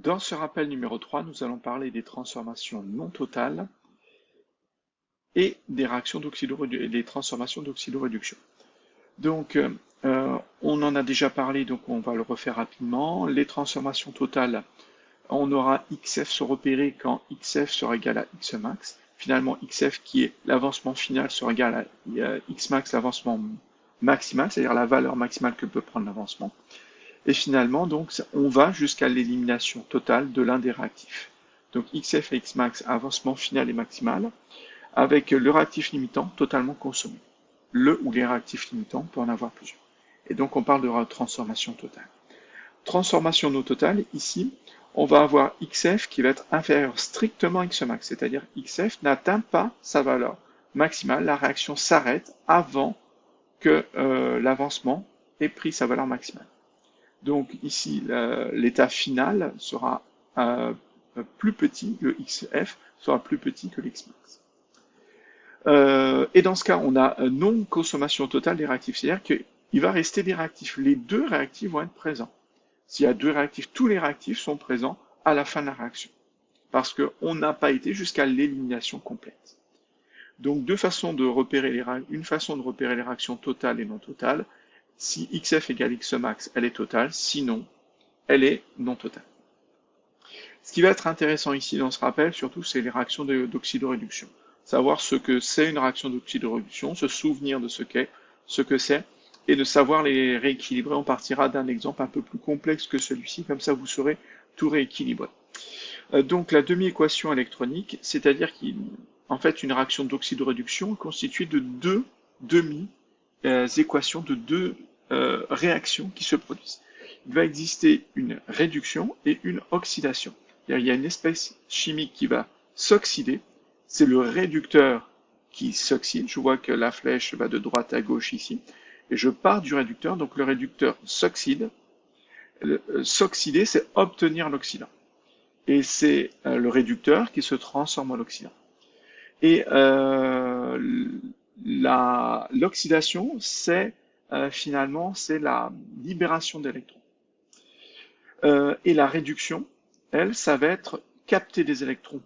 Dans ce rappel numéro 3, nous allons parler des transformations non totales et des transformations d'oxydoréduction. Donc, on en a déjà parlé, donc on va le refaire rapidement. Les transformations totales, on aura XF se repérer quand XF sera égal à Xmax. Finalement, XF qui est l'avancement final sera égal à Xmax, l'avancement maximal, c'est-à-dire la valeur maximale que peut prendre l'avancement. Et finalement, donc, on va jusqu'à l'élimination totale de l'un des réactifs. Donc XF et Xmax, avancement final et maximal, avec le réactif limitant totalement consommé. Le ou les réactifs limitants, on peut en avoir plusieurs. Et donc on parle de transformation totale. Transformation non totale, ici, on va avoir XF qui va être inférieur strictement à Xmax, c'est-à-dire XF n'atteint pas sa valeur maximale, la réaction s'arrête avant que l'avancement ait pris sa valeur maximale. Donc ici, l'état final sera plus petit, le XF sera plus petit que l'Xmax. Et dans ce cas, on a non-consommation totale des réactifs, c'est-à-dire qu'il va rester des réactifs. Les deux réactifs vont être présents. S'il y a deux réactifs, tous les réactifs sont présents à la fin de la réaction, parce qu'on n'a pas été jusqu'à l'élimination complète. Donc une façon de repérer les réactions totales et non totales. Si XF égale Xmax, elle est totale, sinon, elle est non totale. Ce qui va être intéressant ici dans ce rappel, surtout, c'est les réactions d'oxydoréduction. Savoir ce que c'est une réaction d'oxydoréduction, se souvenir de ce que c'est, et de savoir les rééquilibrer. On partira d'un exemple un peu plus complexe que celui-ci, comme ça vous saurez tout rééquilibrer. Donc la demi-équation électronique, c'est-à-dire qu'en fait une réaction d'oxydoréduction est constituée de deux demi-équations, de deux réactions qui se produisent. Il va exister une réduction et une oxydation. Il y a une espèce chimique qui va s'oxyder, c'est le réducteur qui s'oxyde. Je vois que la flèche va de droite à gauche ici, et je pars du réducteur, donc le réducteur s'oxyde. S'oxyder, c'est obtenir l'oxydant. Et c'est le réducteur qui se transforme en oxydant. Et l'oxydation, c'est finalement, c'est la libération d'électrons. Et la réduction, elle, ça va être capter des électrons.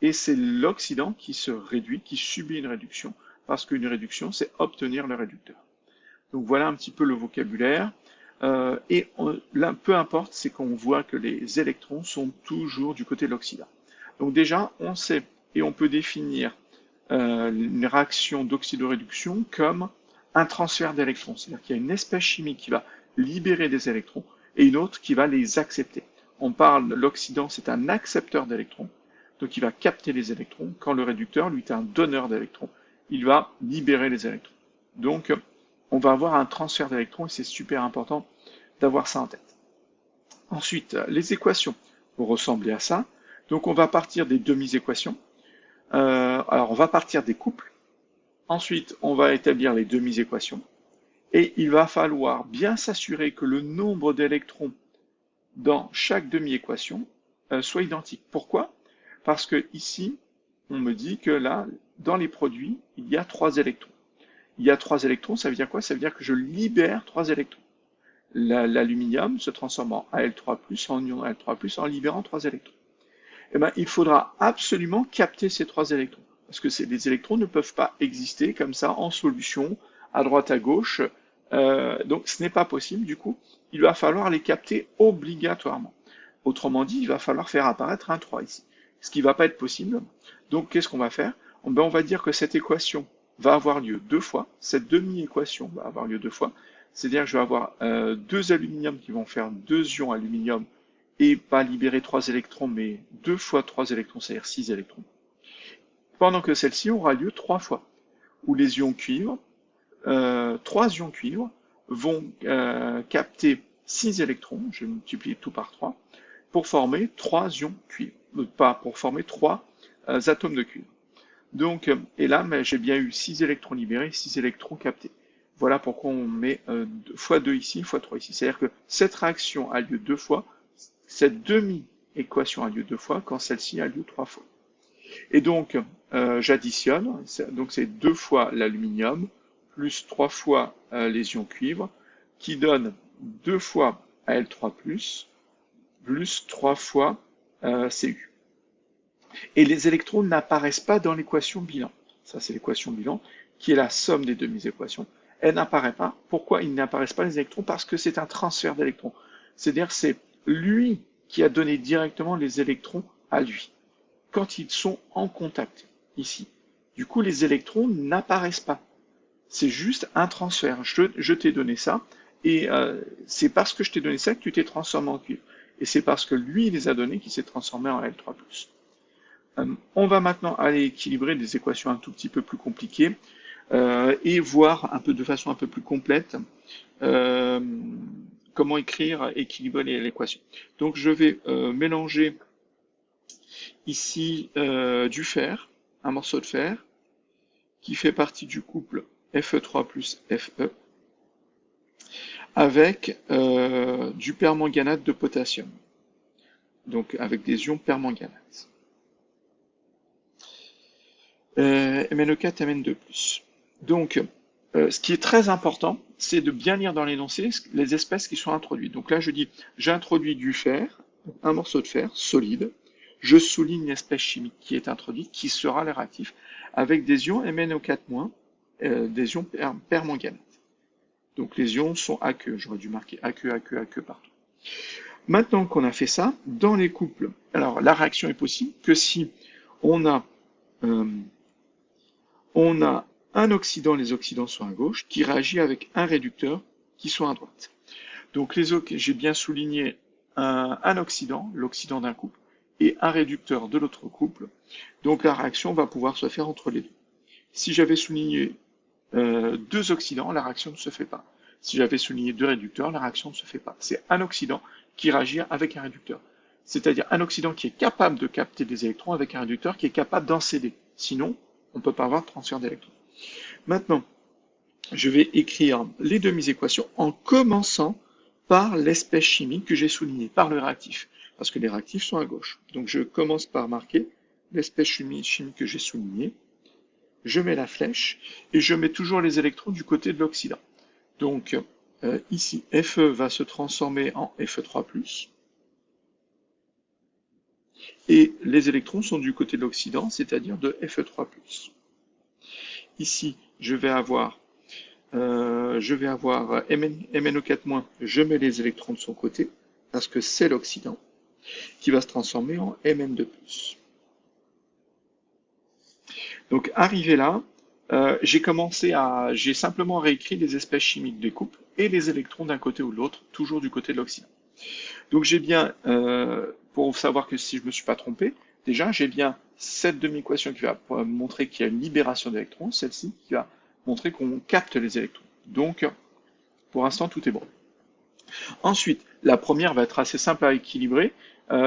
Et c'est l'oxydant qui se réduit, qui subit une réduction, parce qu'une réduction, c'est obtenir le réducteur. Donc voilà un petit peu le vocabulaire. Là, peu importe, c'est qu'on voit que les électrons sont toujours du côté de l'oxydant. Donc déjà, on sait et on peut définir une réaction d'oxydoréduction comme un transfert d'électrons. C'est-à-dire qu'il y a une espèce chimique qui va libérer des électrons et une autre qui va les accepter. On parle, l'oxydant, c'est un accepteur d'électrons, donc il va capter les électrons, quand le réducteur, lui, est un donneur d'électrons. Il va libérer les électrons. Donc, on va avoir un transfert d'électrons et c'est super important d'avoir ça en tête. Ensuite, les équations vont ressembler à ça. Donc, on va partir des demi-équations. Alors, on va partir des couples. Ensuite, on va établir les demi-équations. Et il va falloir bien s'assurer que le nombre d'électrons dans chaque demi-équation soit identique. Pourquoi? Parce que ici, on me dit que là, dans les produits, il y a 3 électrons. Il y a 3 électrons, ça veut dire quoi? Ça veut dire que je libère 3 électrons. L'aluminium se transforme en Al3+, en ion Al3+, en libérant 3 électrons. Eh bien, il faudra absolument capter ces 3 électrons. Parce que les électrons ne peuvent pas exister comme ça en solution, à droite, à gauche. Donc ce n'est pas possible. Du coup, il va falloir les capter obligatoirement. Autrement dit, il va falloir faire apparaître un 3 ici. Ce qui ne va pas être possible. Donc qu'est-ce qu'on va faire? On va dire que cette équation va avoir lieu 2 fois. Cette demi-équation va avoir lieu 2 fois. C'est-à-dire que je vais avoir 2 aluminiums qui vont faire 2 ions aluminium et pas libérer 3 électrons, mais 2 fois 3 électrons, c'est-à-dire 6 électrons. Pendant que celle-ci aura lieu 3 fois, où les ions cuivre, 3 ions cuivre, vont capter 6 électrons, je vais multiplier tout par 3, pour former 3 ions cuivre, pas pour former 3 atomes de cuivre. Donc, et là, j'ai bien eu 6 électrons libérés, 6 électrons captés. Voilà pourquoi on met x2 ici, x3 ici. C'est-à-dire que cette réaction a lieu 2 fois, cette demi-équation a lieu 2 fois, quand celle-ci a lieu 3 fois. Et donc, j'additionne, donc c'est 2 fois l'aluminium, plus 3 fois les ions cuivre, qui donne 2 fois Al3+, plus 3 fois Cu. Et les électrons n'apparaissent pas dans l'équation bilan. Ça, c'est l'équation bilan, qui est la somme des demi-équations. Elle n'apparaît pas. Pourquoi ils n'apparaissent pas les électrons? Parce que c'est un transfert d'électrons. C'est-à-dire c'est lui qui a donné directement les électrons à lui, quand ils sont en contact, ici. Du coup, les électrons n'apparaissent pas. C'est juste un transfert. Je t'ai donné ça, et c'est parce que je t'ai donné ça que tu t'es transformé en cuivre. Et c'est parce que lui les a donnés qu'il s'est transformé en L3+. On va maintenant aller équilibrer des équations un tout petit peu plus compliquées et voir un peu de façon un peu plus complète comment équilibrer l'équation. Donc je vais mélanger ici du fer, un morceau de fer, qui fait partie du couple Fe3 plus Fe, avec du permanganate de potassium, donc avec des ions permanganate. MnO4, Mn2+. Donc, ce qui est très important, c'est de bien lire dans l'énoncé les espèces qui sont introduites. Donc là, je dis, j'introduis du fer, un morceau de fer solide, je souligne l'espèce chimique qui est introduite, qui sera le réactif, avec des ions MnO4-, des ions permanganate. Donc les ions sont aqueux, j'aurais dû marquer aqueux partout. Maintenant qu'on a fait ça, dans les couples, alors la réaction est possible que si on a un oxydant, les oxydants sont à gauche, qui réagit avec un réducteur qui sont à droite. Donc j'ai bien souligné un oxydant, l'oxydant d'un couple, et un réducteur de l'autre couple. Donc la réaction va pouvoir se faire entre les deux. Si j'avais souligné deux oxydants, la réaction ne se fait pas. Si j'avais souligné deux réducteurs, la réaction ne se fait pas. C'est un oxydant qui réagit avec un réducteur. C'est-à-dire un oxydant qui est capable de capter des électrons avec un réducteur qui est capable d'en céder. Sinon, on ne peut pas avoir de transfert d'électrons. Maintenant, je vais écrire les demi-équations en commençant par l'espèce chimique que j'ai soulignée, par le réactif, parce que les réactifs sont à gauche. Donc je commence par marquer l'espèce chimique que j'ai soulignée, je mets la flèche, et je mets toujours les électrons du côté de l'oxydant. Donc ici, Fe va se transformer en Fe3+, et les électrons sont du côté de l'oxydant, c'est-à-dire de Fe3+. Ici, je vais avoir MnO4-, je mets les électrons de son côté, parce que c'est l'oxydant, qui va se transformer en Mn2+. Donc, arrivé là, j'ai simplement réécrit les espèces chimiques des couples et les électrons d'un côté ou de l'autre, toujours du côté de l'oxydant. Donc, j'ai bien, pour savoir que si je ne me suis pas trompé, déjà, j'ai bien cette demi-équation qui va montrer qu'il y a une libération d'électrons, celle-ci qui va montrer qu'on capte les électrons. Donc, pour l'instant, tout est bon. Ensuite, la première va être assez simple à équilibrer.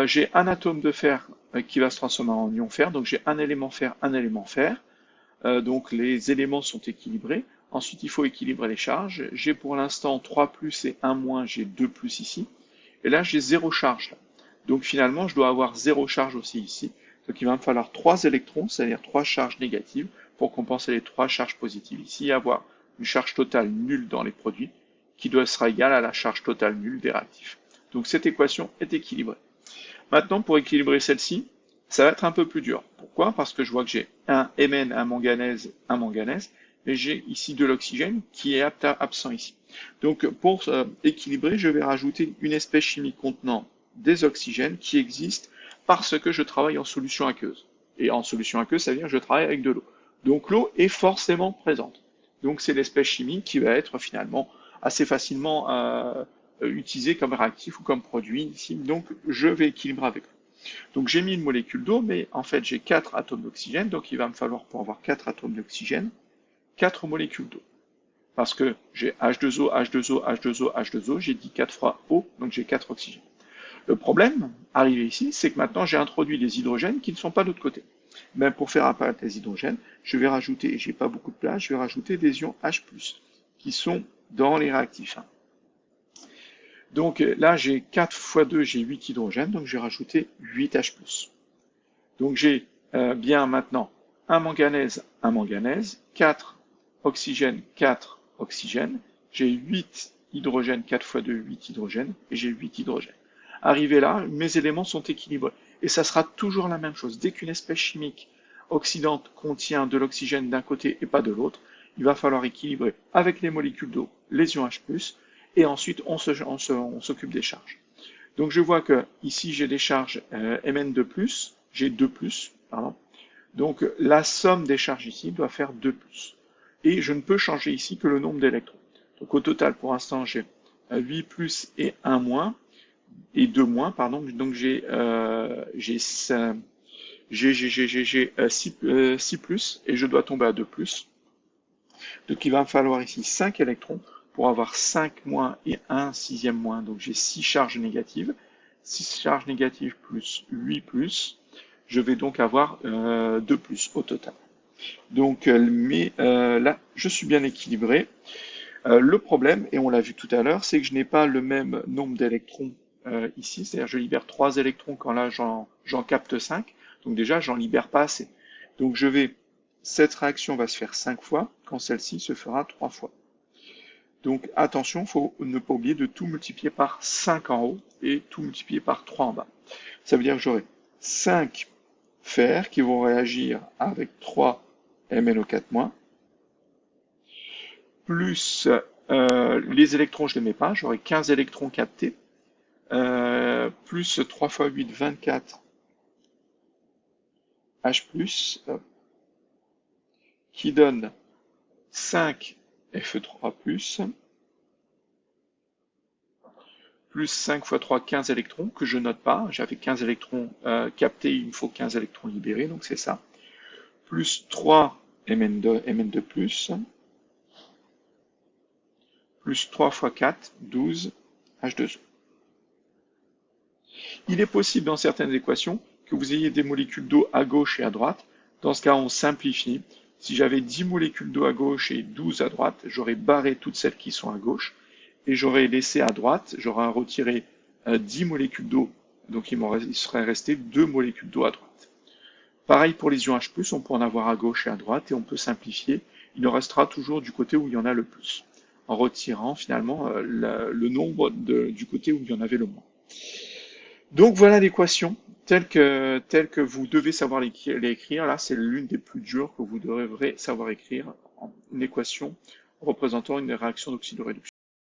J'ai un atome de fer qui va se transformer en ion fer, donc j'ai un élément fer, donc les éléments sont équilibrés. Ensuite, il faut équilibrer les charges. J'ai pour l'instant 3 plus et 1 moins, j'ai 2 plus ici. Et là, j'ai 0 charge. Là. Donc finalement, je dois avoir 0 charge aussi ici. Donc il va me falloir 3 électrons, c'est-à-dire 3 charges négatives, pour compenser les 3 charges positives ici, et avoir une charge totale nulle dans les produits, qui doit être égale à la charge totale nulle des réactifs. Donc cette équation est équilibrée. Maintenant, pour équilibrer celle-ci, ça va être un peu plus dur. Pourquoi? Parce que je vois que j'ai un Mn, un manganèse, et j'ai ici de l'oxygène qui est absent ici. Donc pour équilibrer, je vais rajouter une espèce chimique contenant des oxygènes qui existent parce que je travaille en solution aqueuse. Et en solution aqueuse, ça veut dire que je travaille avec de l'eau. Donc l'eau est forcément présente. Donc c'est l'espèce chimique qui va être finalement assez facilement utilisée comme réactif ou comme produit ici. Donc je vais équilibrer avec l'eau. Donc j'ai mis une molécule d'eau, mais en fait j'ai 4 atomes d'oxygène, donc il va me falloir, pour avoir 4 atomes d'oxygène, 4 molécules d'eau. Parce que j'ai H2O, H2O, H2O, H2O, j'ai dit 4 fois O, donc j'ai 4 oxygènes. Le problème, arrivé ici, c'est que maintenant j'ai introduit des hydrogènes qui ne sont pas de l'autre côté. Mais pour faire apparaître les hydrogènes, je vais rajouter, et j'ai pas beaucoup de place, je vais rajouter des ions H+, qui sont dans les réactifs. Donc là, j'ai 4 fois 2, j'ai 8 hydrogènes, donc je vais rajouter 8 H+. Donc j'ai bien maintenant un manganèse, 4 oxygènes, 4 oxygènes, j'ai 8 hydrogènes, 4 fois 2, 8 hydrogènes, et j'ai 8 hydrogènes. Arrivé là, mes éléments sont équilibrés. Et ça sera toujours la même chose. Dès qu'une espèce chimique oxydante contient de l'oxygène d'un côté et pas de l'autre, il va falloir équilibrer avec les molécules d'eau les ions H+, et ensuite on s'occupe des charges. Donc je vois que ici j'ai des charges Mn2+, j'ai 2+, pardon. Donc la somme des charges ici doit faire 2+. Et je ne peux changer ici que le nombre d'électrons. Donc au total, pour l'instant, j'ai 8+ et 1-, et 2-, pardon. Donc j'ai 6+, et je dois tomber à 2+. Donc il va me falloir ici 5 électrons pour avoir 5- et 1/6. Donc j'ai 6 charges négatives. 6 charges négatives plus 8+. Je vais donc avoir 2+ au total. Donc là, je suis bien équilibré. Le problème, et on l'a vu tout à l'heure, c'est que je n'ai pas le même nombre d'électrons ici. C'est-à-dire je libère 3 électrons quand là j'en capte 5. Donc déjà, j'en libère pas assez. Donc cette réaction va se faire 5 fois, quand celle-ci se fera 3 fois. Donc attention, il faut ne pas oublier de tout multiplier par 5 en haut et tout multiplier par 3 en bas. Ça veut dire que j'aurai 5 fer qui vont réagir avec 3 MnO4-, plus les électrons, je ne les mets pas, j'aurai 15 électrons captés, plus 3 x 8, 24 H+, qui donne 5 Fe3+, plus 5 x 3, 15 électrons, que je note pas. J'avais 15 électrons captés, il me faut 15 électrons libérés, donc c'est ça. Plus 3 Mn2+, plus 3 x 4, 12 H2O. Il est possible dans certaines équations que vous ayez des molécules d'eau à gauche et à droite. Dans ce cas, on simplifie. Si j'avais 10 molécules d'eau à gauche et 12 à droite, j'aurais barré toutes celles qui sont à gauche et j'aurais laissé à droite, j'aurais retiré 10 molécules d'eau, donc il serait resté 2 molécules d'eau à droite. Pareil pour les ions H+, on peut en avoir à gauche et à droite et on peut simplifier. Il en restera toujours du côté où il y en a le plus, en retirant finalement le nombre du côté où il y en avait le moins. Donc voilà l'équation telle que vous devez savoir l'écrire. Là, c'est l'une des plus dures que vous devrez savoir écrire, une équation représentant une réaction d'oxydoréduction.